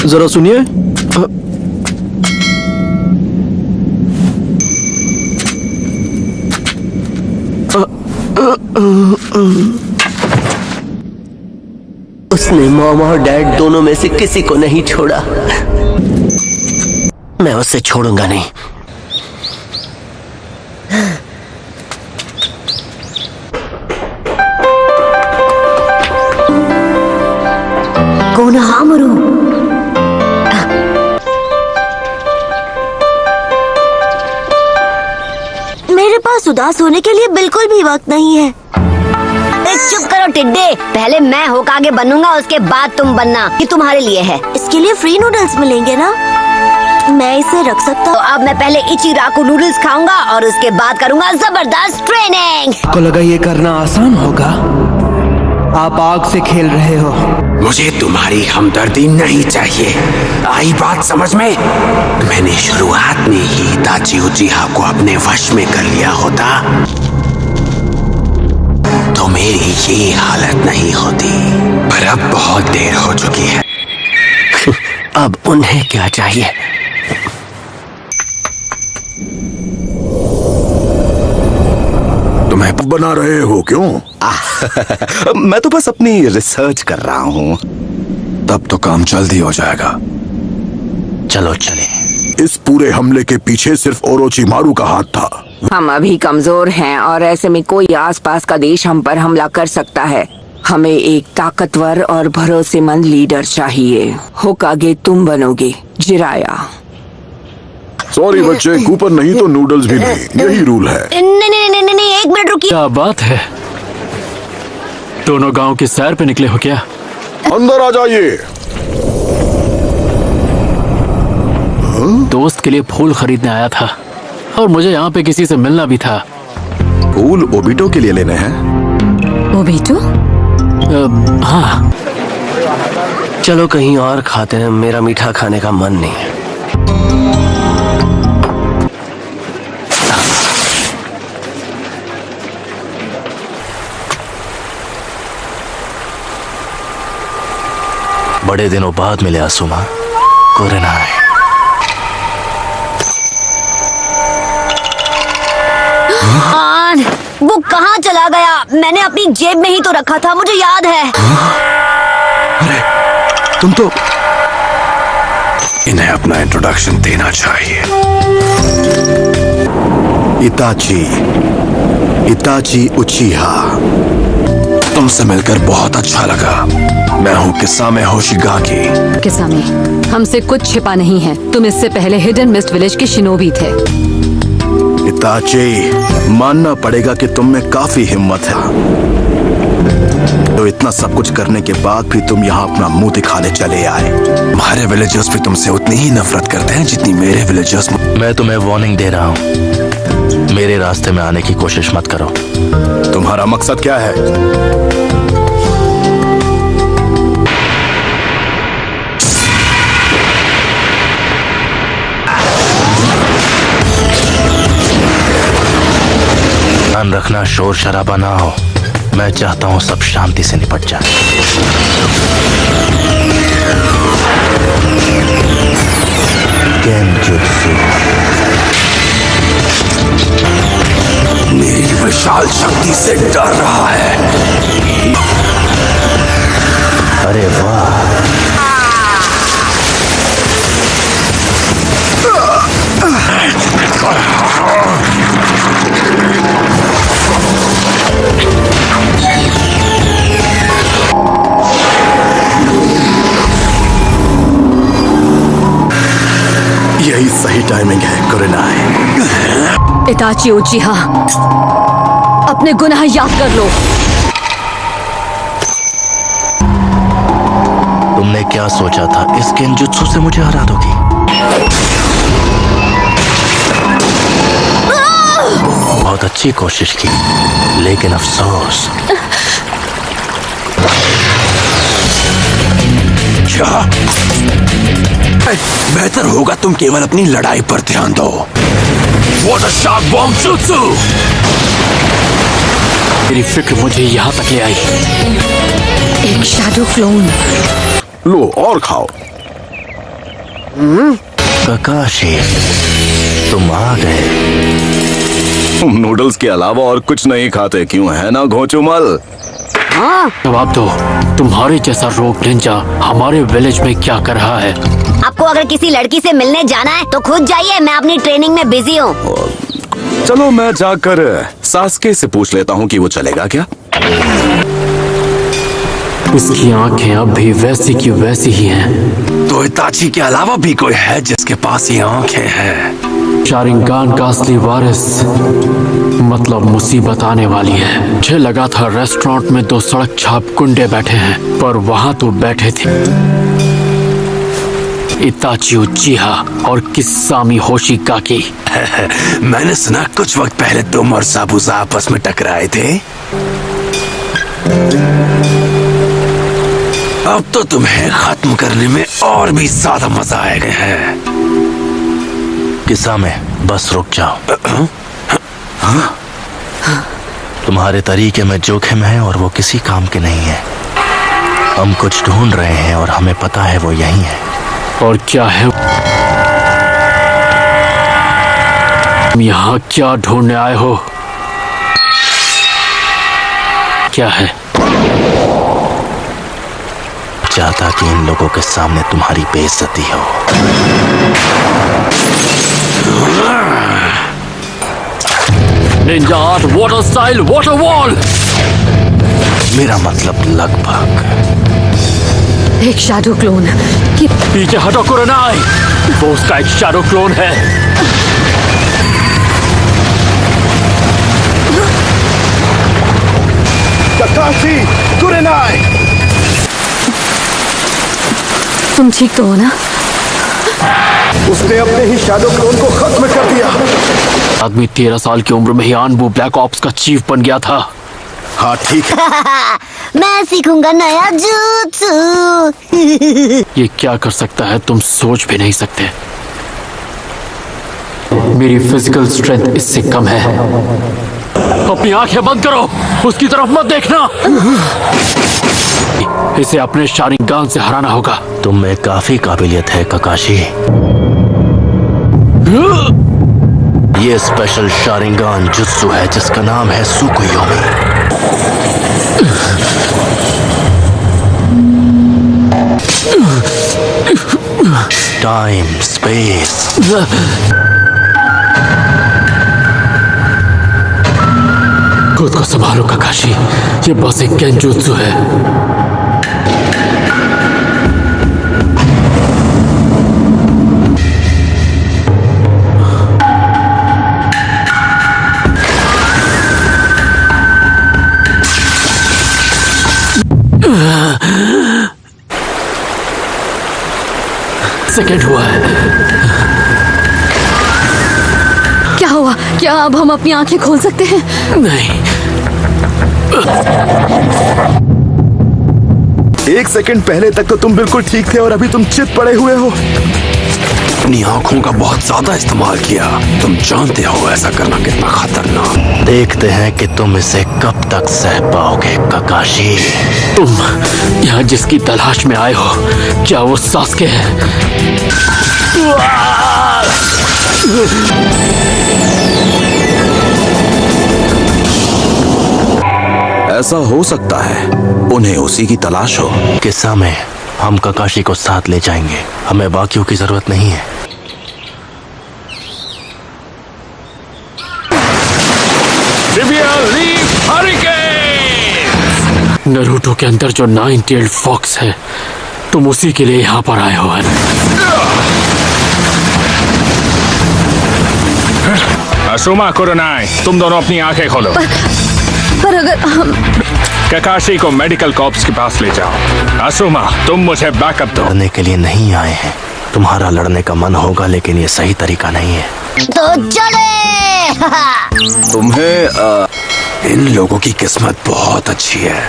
जरा सुनिए। उसने मॉम और डैड दोनों में से किसी को नहीं छोड़ा। मैं उसे छोड़ूंगा नहीं। कोनहामुरु, मेरे पास उदास होने के लिए बिल्कुल भी वक्त नहीं है। चुप करो टिड्डे, पहले मैं होकागे बनूंगा, उसके बाद तुम बनना। ये तुम्हारे लिए है। इसके लिए फ्री नूडल्स मिलेंगे ना? मैं इसे रख सकता तो हूँ? अब मैं पहले इचिराकू नूडल्स खाऊंगा और उसके बाद करूंगा जबरदस्त ट्रेनिंग। आपको लगा ये करना आसान होगा? आप आग से खेल रहे हो। मुझे तुम्हारी हमदर्दी नहीं चाहिए। आई बात समझ में? मैंने शुरुआत में ही इताची उचिहा को अपने वश में कर लिया होता तो मेरी ये हालत नहीं होती। पर अब बहुत देर हो चुकी है। अब उन्हें क्या चाहिए? तुम्हें बना रहे हो क्यों? मैं तो बस अपनी रिसर्च कर रहा हूँ। तब तो काम जल्दी हो जाएगा। चलो चले। इस पूरे हमले के पीछे सिर्फ ओरोचिमारू का हाथ था। हम अभी कमजोर हैं और ऐसे में कोई आसपास का देश हम पर हमला कर सकता है। हमें एक ताकतवर और भरोसेमंद लीडर चाहिए। होकागे तुम बनोगे, जिराया। सॉरी बच्चे, कूपन नहीं तो नूडल्स भी नहीं, यही रूल है। नहीं, एक मिनट रुकिए। क्या बात है, दोनों गांव की सैर पे निकले हो क्या? अंदर आ जाइए। दोस्त के लिए फूल खरीदने आया था और मुझे यहाँ पे किसी से मिलना भी था। फूल ओबिटो के लिए लेने हैं। ओबिटो? हाँ। चलो कहीं और खाते हैं, मेरा मीठा खाने का मन नहीं है। बड़े दिनों बाद मिले आसुमा। कुरेनाई। वो कहाँ चला गया? मैंने अपनी जेब में ही तो रखा था, मुझे याद है। अरे तुम तो। इन्हें अपना इंट्रोडक्शन देना चाहिए। इताची उचिहा। तुमसे मिलकर बहुत अच्छा लगा। मैं हूँ किसामे होशिगाकी। किसामे, हमसे कुछ छिपा नहीं है। तुम इससे पहले हिडन मिस्ट विलेज के शिनोबी थे। इताची, मानना पड़ेगा कि तुम में काफी हिम्मत है। तो इतना सब कुछ करने के बाद भी तुम यहाँ अपना मुंह दिखाने चले आए। हमारे विलेजर्स भी तुमसे उतनी ही नफरत करते हैं जितनी मेरे विलेजर्स। मैं तुम्हें वार्निंग दे रहा हूँ, मेरे रास्ते में आने की कोशिश मत करो। तुम्हारा मकसद क्या है? ध्यान रखना शोर शराबा ना हो। मैं चाहता हूँ सब शांति से निपट जाए। गेनजुत्सु। मेरी विशाल शक्ति से डर रहा है। अरे वाह, यही सही टाइमिंग है कुरेनाई। इताची उचिहा, अपने गुनाह याद कर लो। तुमने क्या सोचा था इस गेनजुत्सु से मुझे हरा दोगी? बहुत अच्छी कोशिश की, लेकिन अफसोस। क्या? बेहतर होगा तुम केवल अपनी लड़ाई पर ध्यान दो। What a sharp bomb jutsu! मेरी फिक्र मुझे यहाँ तक ले आई। एक शैडो क्लोन। लो और खाओ। ककाशी, तुम आ गए। तुम नूडल्स के अलावा और कुछ नहीं खाते क्यों, है ना घोंचुमल? जवाब दो, तुम्हारे जैसा रोग निंजा हमारे विलेज में क्या कर रहा है? आपको अगर किसी लड़की से मिलने जाना है तो खुद जाइए, मैं अपनी ट्रेनिंग में बिजी हूँ। चलो मैं जाकर सास्के से पूछ लेता हूँ कि वो चलेगा क्या। उसकी आंखें अब भी वैसी की वैसी ही हैं। तो इताची के अलावा भी कोई है जिसके पास ये आंखें हैं? शारिंगान का असली वारिस, मतलब मुसीबत आने वाली है। मुझे लगा था रेस्टोरेंट में 2 सड़क छाप गुंडे बैठे हैं, पर वहाँ तो बैठे थे इताची उचिहा और किस्सामी होशिगाकी। मैंने सुना कुछ वक्त पहले तुम और साबुजा आपस में टकराए थे। अब तो तुम्हें खत्म करने में और भी ज्यादा मजा आएगा है। किस्सा में बस रुक जाओ। तुम्हारे तरीके में जोखिम है और वो किसी काम के नहीं है। हम कुछ ढूंढ रहे हैं और हमें पता है वो यही है। और क्या है? तुम यहाँ क्या ढूंढने आए हो? क्या है? चाहता कि इन लोगों के सामने तुम्हारी बेइज्जती हो। Ninja art water style water wall. मेरा मतलब लगभग। एक शैडो क्लोन कि पीछे हटो कुरनाई, वो उसका एक शैडो क्लोन है। ककाशी कुरनाई, तुम ठीक तो हो ना? उसने अपने ही शैडो क्लोन को खत्म कर दिया। आदमी 13 साल की उम्र में ही आनबू ब्लैक ऑप्स का चीफ बन गया था। हाँ ठीक है। मैं सीखूंगा नया jutsu। ये क्या कर सकता है तुम सोच भी नहीं सकते। मेरी फिजिकल स्ट्रेंथ इससे कम है। अपनी आंखें बंद करो, उसकी तरफ मत देखना। इसे अपने शारिंगान से हराना होगा। तुम में काफी काबिलियत है ककाशी। ये स्पेशल शारिंगान जुत्सु है जिसका नाम है सुकुयोमी। Time space. खुद को संभालो ककाशी, ये बस एक गेंजुत्सु है। सेकेंड हुआ है। क्या हुआ? क्या अब हम अपनी आंखें खोल सकते हैं? नहीं। 1 सेकंड पहले तक तो तुम बिल्कुल ठीक थे और अभी तुम चित पड़े हुए हो। अपनी आंखों का बहुत ज्यादा इस्तेमाल किया। तुम जानते हो ऐसा करना कितना खतरनाक। देखते हैं कि तुम इसे कब तक सह पाओगे ककाशी। तुम यहाँ जिसकी तलाश में आए हो, क्या वो सास्के है? ऐसा हो सकता है उन्हें उसी की तलाश हो। किस्सा में हम ककाशी को साथ ले जाएंगे। हमें बाकियों की जरूरत नहीं है। नरूटो के अंदर जो 9-tailed फॉक्स है, तुम उसी के लिए यहाँ पर आए हो। असुमा कुरनाई, तुम दोनों अपनी आंखें खोलो। पर अगर हम ककाशी को मेडिकल कॉर्प्स के पास ले जाओ। असुमा, तुम मुझे बैकअप दो। लड़ने के लिए नहीं आए हैं। तुम्हारा लड़ने का मन होगा लेकिन ये सही तरीका नहीं है। तो चले। तुम्हें इन लोगों की किस्मत बहुत अच्छी है।